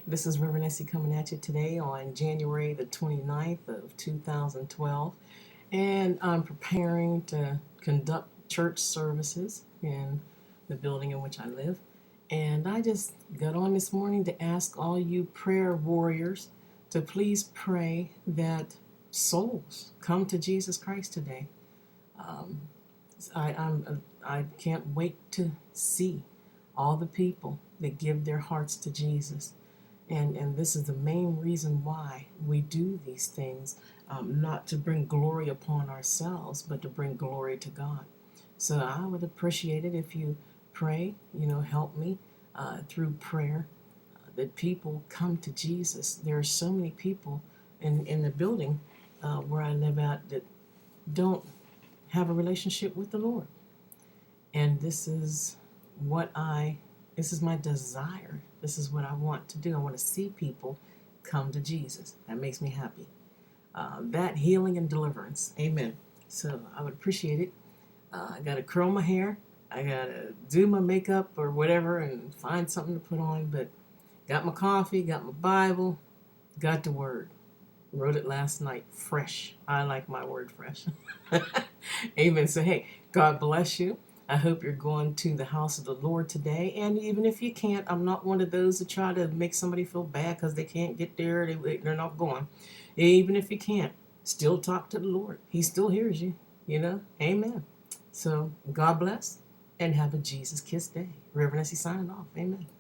This is RevEssie coming at you today on January the 29th of 2012, and I'm preparing to conduct church services in the building in which I live. And I just got on this morning to ask all you prayer warriors to please pray that souls come to Jesus Christ today. Um, I can't wait to see all the people that give their hearts to Jesus. And this is the main reason why we do these things, not to bring glory upon ourselves, but to bring glory to God. So I would appreciate it if you pray, help me through prayer, that people come to Jesus. There are so many people in the building where I live at that don't have a relationship with the Lord. And this is my desire. This is what I want to do. I want to see people come to Jesus. That makes me happy. That healing and deliverance. Amen. So I would appreciate it. I got to curl my hair. I got to do my makeup or whatever and find something to put on. But got my coffee, got my Bible, got the Word. Wrote it last night. Fresh. I like my word fresh. Amen. So, hey, God bless you. I hope you're going to the house of the Lord today. And even if you can't, I'm not one of those that try to make somebody feel bad because they can't get there. They're not going. Even if you can't, still talk to the Lord. He still hears you, Amen. So God bless and have a Jesus Kiss day. RevEssie signing off. Amen.